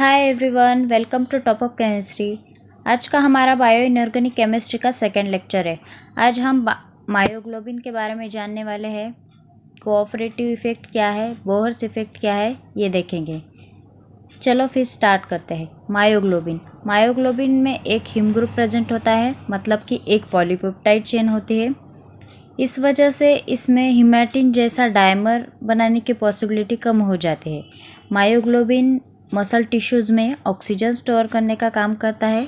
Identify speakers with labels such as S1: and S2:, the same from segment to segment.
S1: Hi everyone, welcome to top of chemistry. आज का हमारा बायो इनऑर्गेनिक केमिस्ट्री का सेकंड लेक्चर है। आज हम मायोग्लोबिन के बारे में जानने वाले हैं। कोऑपरेटिव इफेक्ट क्या है, बोहर्स इफेक्ट क्या है, ये देखेंगे। चलो फिर स्टार्ट करते हैं। मायोग्लोबिन में एक हिम ग्रुप प्रेजेंट होता है, मतलब कि एक पॉलीपेप्टाइड चेन होती है। इस वजह से इसमें हिमैटिन जैसा डायमर बनाने की पॉसिबिलिटी कम हो जाती है। मायोग्लोबिन मसल टिश्यूज़ में ऑक्सीजन स्टोर करने का काम करता है।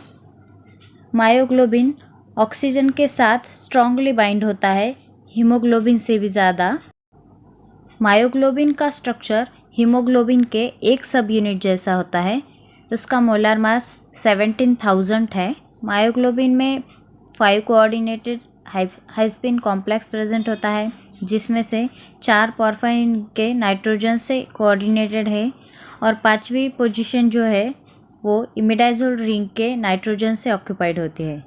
S1: मायोग्लोबिन ऑक्सीजन के साथ स्ट्रांगली बाइंड होता है, हीमोग्लोबिन से भी ज़्यादा। मायोग्लोबिन का स्ट्रक्चर हीमोग्लोबिन के एक सब यूनिट जैसा होता है। उसका मोलर मास 17,000 है। मायोग्लोबिन में 5 कोऑर्डिनेटेड हाई कॉम्प्लेक्स प्रेजेंट होता है, जिसमें से 4 पोरफाइन के नाइट्रोजन से कोऑर्डिनेटेड है और 5वीं पोजीशन जो है वो इमिडाजोल रिंग के नाइट्रोजन से ऑक्यूपाइड होती है,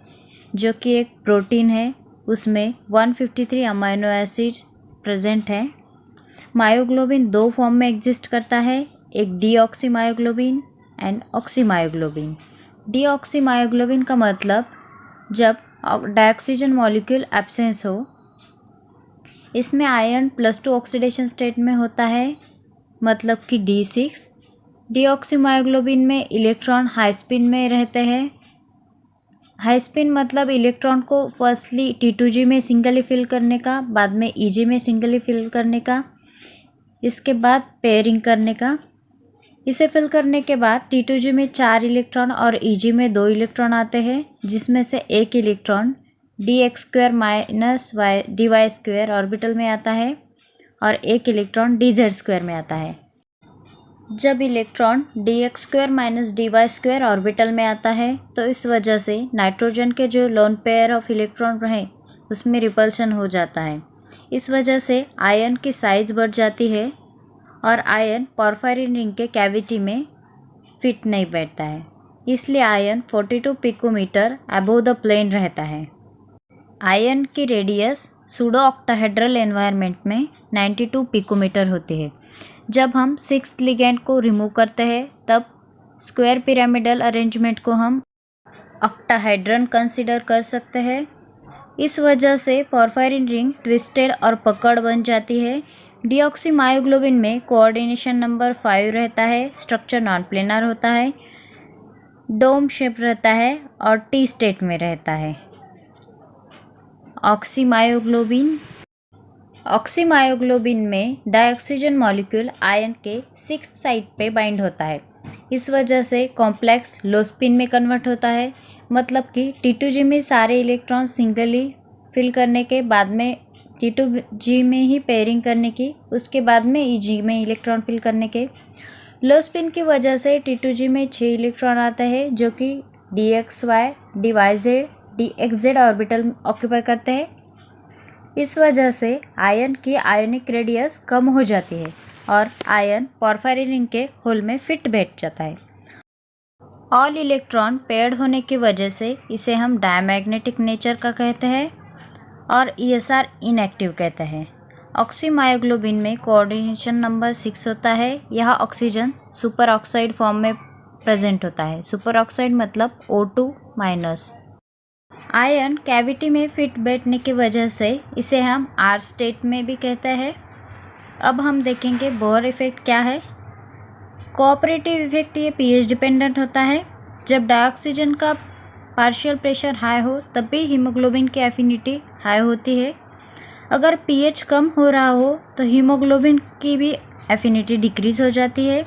S1: जो कि एक प्रोटीन है। उसमें 153 अमीनो एसिड प्रेजेंट है। मायोग्लोबिन 2 फॉर्म में एग्जिस्ट करता है, एक deoxy myoglobin and oxy myoglobin. Deoxy myoglobin का मतलब जब डायऑक्सीजन मॉलिक्यूल एब्सेंस हो। इसमें आयरन +2 ऑक्सीडेशन स्टेट में होता है, मतलब कि D6। डीऑक्सीमायोग्लोबिन में इलेक्ट्रॉन हाई स्पिन में रहते हैं। हाई स्पिन मतलब इलेक्ट्रॉन को फर्स्टली T2G में सिंगली फिल करने का, बाद में EG में सिंगली फिल करने का, इसके बाद पेयरिंग करने का। इसे फिल करने के बाद T2G में 4 इलेक्ट्रॉन और EG में 2 इलेक्ट्रॉन आते हैं, जिसमें से एक इलेक्ट्रॉन dx² - dy² ऑर्बिटल में आता है और एक इलेक्ट्रॉन dz² में आता है। जब इलेक्ट्रॉन dx² - dy² ऑर्बिटल में आता है तो इस वजह से नाइट्रोजन के जो लोन पेयर ऑफ इलेक्ट्रॉन रहे उसमें रिपल्शन हो जाता है। इस वजह से आयन की साइज बढ़ जाती है और आयन पोरफायरिन रिंग के कैविटी में फिट नहीं बैठता है। इसलिए iron 42 picometre above the plane रहता है। आयन की रेडियस सूडो ऑक्टाहेड्रल एनवायरनमेंट में 92 पिकोमीटर होती है। जब हम 6th लिगेंड को रिमूव करते हैं तब स्क्वायर पिरामिडल अरेंजमेंट को हम ऑक्टाहेड्रन कंसीडर कर सकते हैं। इस वजह से पोरफायरिन रिंग ट्विस्टेड और पकड़ बन जाती है। डीऑक्सी मायोग्लोबिन में कोऑर्डिनेशन नंबर 5 रहता है, स्ट्रक्चर नॉन प्लेनर होता है, डोम शेप रहता है और टी स्टेट में रहता है। ऑक्सीमायोग्लोबिन में डायऑक्सीजन मॉलिक्यूल आयन के 6th साइट पे बाइंड होता है। इस वजह से कॉम्प्लेक्स लो स्पिन में कन्वर्ट होता है, मतलब कि T2G में सारे इलेक्ट्रॉन सिंगली फिल करने के बाद में T2G में ही पेयरिंग करने की, उसके बाद में EG में इलेक्ट्रॉन फिल करने के। लो स्पिन की वजह से T2G में 6 इलेक्ट्रॉन आते हैं, जो कि dxy, dyz, dxz orbital occupy करते हैं। इस वजह से आयन की आयोनिक रेडियस कम हो जाती है और आयन पोरफायरिन रिंग के होल में फिट बैठ जाता है। ऑल इलेक्ट्रॉन पेयर्ड होने की वजह से इसे हम डायमैग्नेटिक नेचर का कहते हैं और ESR इनएक्टिव कहते हैं। ऑक्सीमायोग्लोबिन में कोऑर्डिनेशन नंबर 6 होता है। यह ऑक्सीजन सुपर ऑक्साइड फॉर्म में प्रेजेंट होता है। सुपर ऑक्साइड मतलब O2-। आयन कैविटी में फिट बैठने की वजह से इसे हम R स्टेट में भी कहते हैं। अब हम देखेंगे बोहर इफेक्ट क्या है। कोऑपरेटिव इफेक्ट ये pH डिपेंडेंट होता है। जब डायऑक्सीजन का पार्शियल प्रेशर हाई हो तब भी हीमोग्लोबिन की एफिनिटी हाई होती है। अगर pH कम हो रहा हो तो हीमोग्लोबिन की भी एफिनिटी डिक्रीज हो जाती है।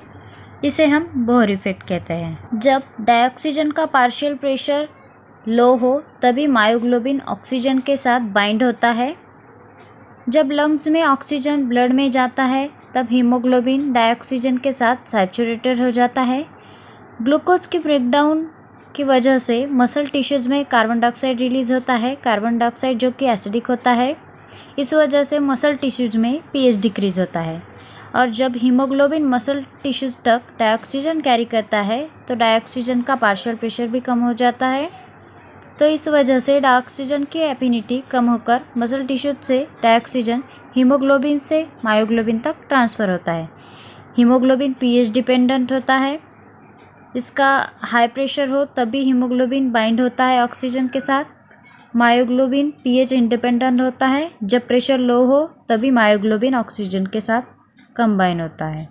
S1: इसे हम बोहर इफेक्ट कहते हैं। जब डायऑक्सीजन का पार्शियल प्रेशर लो हो तभी मायोग्लोबिन ऑक्सीजन के साथ बाइंड होता है। जब लंग्स में ऑक्सीजन ब्लड में जाता है तब हीमोग्लोबिन डायऑक्सीजन के साथ सैचुरेटेड हो जाता है। ग्लूकोज की ब्रेकडाउन की वजह से मसल टिश्यूज़ में कार्बन डाइऑक्साइड रिलीज होता है, कार्बन डाइऑक्साइड जो कि एसिडिक होता है। इस वजह से मसल टिश्यूज़ में pH डिक्रीज होता है और जब हीमोग्लोबिन मसल टिश्यूज़ तक डायऑक्सीजन कैरी करता है तो डायऑक्सीजन का पार्शियल प्रेशर भी कम हो जाता है। तो इस वजह से डायऑक्सीजन की एफिनिटी कम होकर मसल टिश्यू से डायऑक्सीजन हीमोग्लोबिन से मायोग्लोबिन तक ट्रांसफ़र होता है। हीमोग्लोबिन pH डिपेंडेंट होता है। इसका हाई प्रेशर हो तभी हीमोग्लोबिन बाइंड होता है ऑक्सीजन के साथ। मायोग्लोबिन पीएच इंडिपेंडेंट होता है, जब प्रेशर लो हो तभी मायोग्लोबिन ऑक्सीजन के साथ कंबाइन होता है।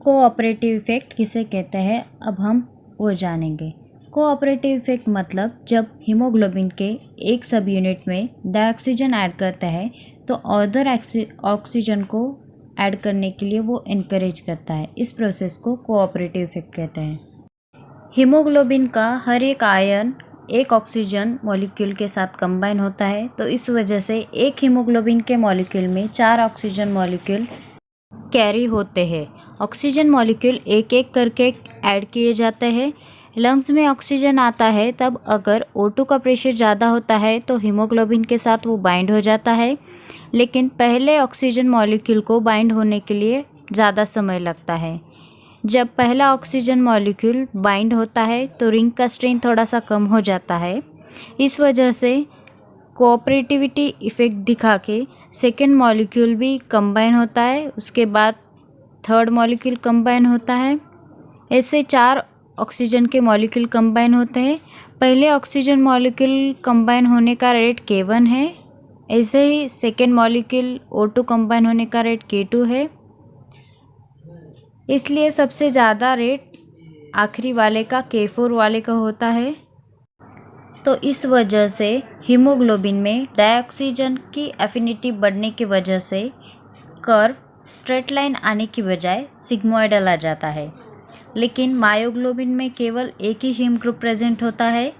S1: कोऑपरेटिव इफेक्ट किसे कहते हैं, अब हम वो जानेंगे। कोऑपरेटिव इफेक्ट मतलब जब हीमोग्लोबिन के एक सब यूनिट में डायऑक्सीजन ऐड करता है तो अदर ऑक्सीजन को ऐड करने के लिए वो इनकरेज करता है। इस प्रोसेस को कोऑपरेटिव इफेक्ट कहते हैं। हीमोग्लोबिन का हर एक आयन एक ऑक्सीजन मॉलिक्यूल के साथ कंबाइन होता है, तो इस वजह से एक हीमोग्लोबिन के मॉलिक्यूल में 4 ऑक्सीजन मॉलिक्यूल कैरी होते हैं। ऑक्सीजन मॉलिक्यूल एक एक करके ऐड किए जाते हैं। लंग्स में ऑक्सीजन आता है तब अगर O2 का प्रेशर ज़्यादा होता है तो हीमोग्लोबिन के साथ वो बाइंड हो जाता है, लेकिन पहले ऑक्सीजन मॉलिक्यूल को बाइंड होने के लिए ज़्यादा समय लगता है। जब पहला ऑक्सीजन मॉलिक्यूल बाइंड होता है तो रिंग का स्ट्रेन थोड़ा सा कम हो जाता है। इस वजह से कोऑपरेटिविटी इफ़ेक्ट दिखा के सेकेंड मॉलिक्यूल भी कंबाइन होता है, उसके बाद थर्ड मॉलिक्यूल कंबाइन होता है। ऐसे 4 ऑक्सीजन के मॉलिक्यूल कंबाइन होते हैं। पहले ऑक्सीजन मॉलिक्यूल कंबाइन होने का रेट K1 है, ऐसे ही सेकेंड मॉलिक्यूल O2 कंबाइन होने का रेट K2 है। इसलिए सबसे ज़्यादा रेट आखिरी वाले का K4 वाले का होता है। तो इस वजह से हीमोग्लोबिन में डायऑक्सीजन की एफिनिटी बढ़ने की वजह से कर्व स्ट्रेट लाइन आने की बजाय सिग्मोइडल आ जाता है। लेकिन मायोग्लोबिन में केवल एक ही हीम ग्रुप प्रेजेंट होता है,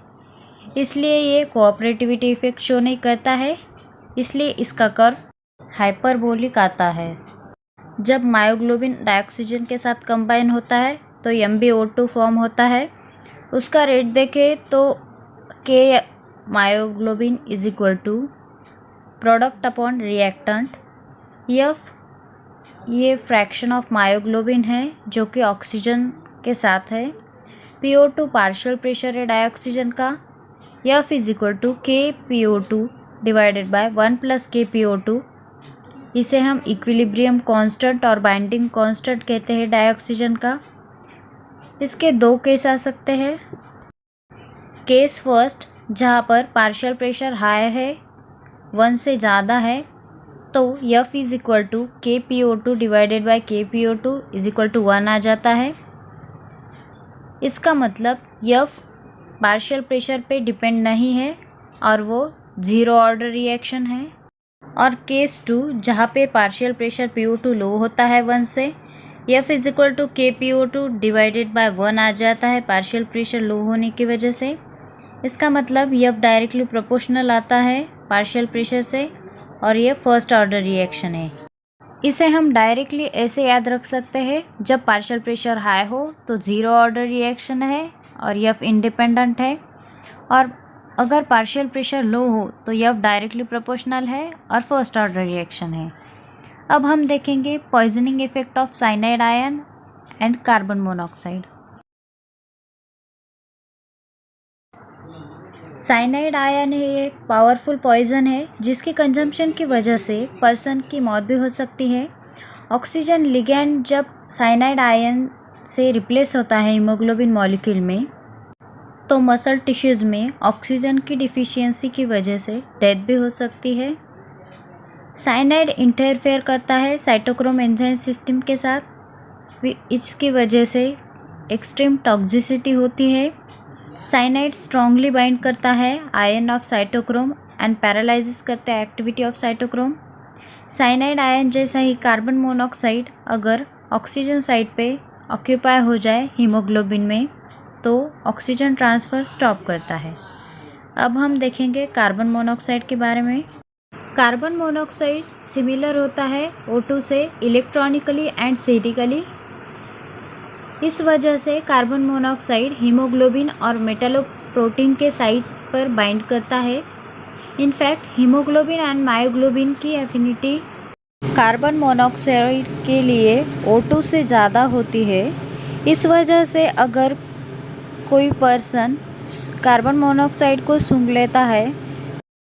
S1: इसलिए ये कोऑपरेटिविटी इफेक्ट शो नहीं करता है, इसलिए इसका कर्व हाइपरबोलिक आता है। जब मायोग्लोबिन डायऑक्सीजन के साथ कंबाइन होता है तो MbO2 फॉर्म होता है। उसका रेट देखें तो K myoglobin is equal to product upon reactant. F ये फ्रैक्शन ऑफ मायोग्लोबिन है जो कि ऑक्सीजन के साथ है। PO2 पार्शियल प्रेशर है डायऑक्सीजन का। F is equal to KPO2 divided by 1 + KPO2। इसे हम इक्विलिब्रियम कांस्टेंट और बाइंडिंग कांस्टेंट कहते हैं डायऑक्सीजन का। इसके 2 केस आ सकते हैं। केस फर्स्ट, जहाँ पर पार्शियल प्रेशर हाई है, 1 से ज़्यादा है, तो F is equal to KPO2 divided by KPO2 is equal to 1 आ जाता है। इसका मतलब F पार्शियल प्रेशर पे डिपेंड नहीं है और वो 0 ऑर्डर रिएक्शन है। और केस 2, जहाँ पे पार्शियल प्रेशर PO2 लो होता है 1 से, F is equal to KPO2 divided by 1 आ जाता है पार्शियल प्रेशर लो होने की वजह से। इसका मतलब F डायरेक्टली प्रोपोर्शनल आता है पार्शियल प्रेशर से और ये फर्स्ट ऑर्डर रिएक्शन है। इसे हम डायरेक्टली ऐसे याद रख सकते हैं, जब पार्शियल प्रेशर हाई हो तो 0 ऑर्डर रिएक्शन है और F इंडिपेंडेंट है, और अगर पार्शियल प्रेशर लो हो तो F डायरेक्टली प्रोपोर्शनल है और फर्स्ट ऑर्डर रिएक्शन है। अब हम देखेंगे poisoning effect of cyanide ion and carbon monoxide. Cyanide ion एक पावरफुल पॉइजन है जिसकी कंजम्पशन की वजह से पर्सन की मौत भी हो सकती है। ऑक्सीजन लिगैंड जब साइनाइड आयन से रिप्लेस होता है हीमोग्लोबिन मॉलिक्यूल में, तो मसल टिश्यूज़ में ऑक्सीजन की डिफिशियंसी की वजह से डेथ भी हो सकती है। साइनाइड इंटरफेयर करता है साइटोक्रोम एंजाइम सिस्टम के साथ, इसकी वजह से एक्सट्रीम टॉक्सिसिटी होती है। साइनाइड स्ट्रांगली बाइंड करता है आयन ऑफ साइटोक्रोम एंड पैरालाइजिस करता है activity of cytochrome. Cyanide ion जैसा ही कार्बन मोनोऑक्साइड अगर ऑक्सीजन साइड पे ऑक्यूपाई हो जाए हीमोग्लोबिन में तो ऑक्सीजन ट्रांसफ़र स्टॉप करता है। अब हम देखेंगे कार्बन मोनोऑक्साइड के बारे में। कार्बन मोनोऑक्साइड सिमिलर होता है O2 से इलेक्ट्रॉनिकली एंड स्टैटिकली। इस वजह से कार्बन मोनोऑक्साइड हीमोग्लोबिन और मेटालोप्रोटीन के साइट पर बाइंड करता है। इनफैक्ट हीमोग्लोबिन एंड मायोग्लोबिन की एफिनिटी कार्बन मोनोऑक्साइड के लिए O2 से ज़्यादा होती है। इस वजह से अगर कोई पर्सन कार्बन मोनोऑक्साइड को सूंघ लेता है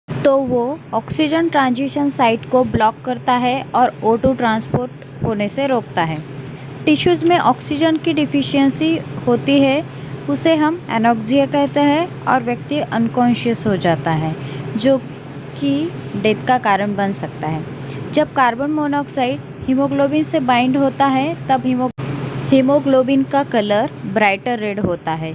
S1: तो वो ऑक्सीजन ट्रांजिशन साइट को ब्लॉक करता है और O2 ट्रांसपोर्ट होने से रोकता है। टिश्यूज़ में ऑक्सीजन की डिफिशियंसी होती है उसे हम एनोक्सिया कहते हैं और व्यक्ति अनकॉन्शियस हो जाता है, जो कि डेथ का कारण बन सकता है। जब कार्बन मोनोऑक्साइड हीमोग्लोबिन से बाइंड होता है तब हीमोग्लोबिन का कलर ब्राइटर रेड होता है।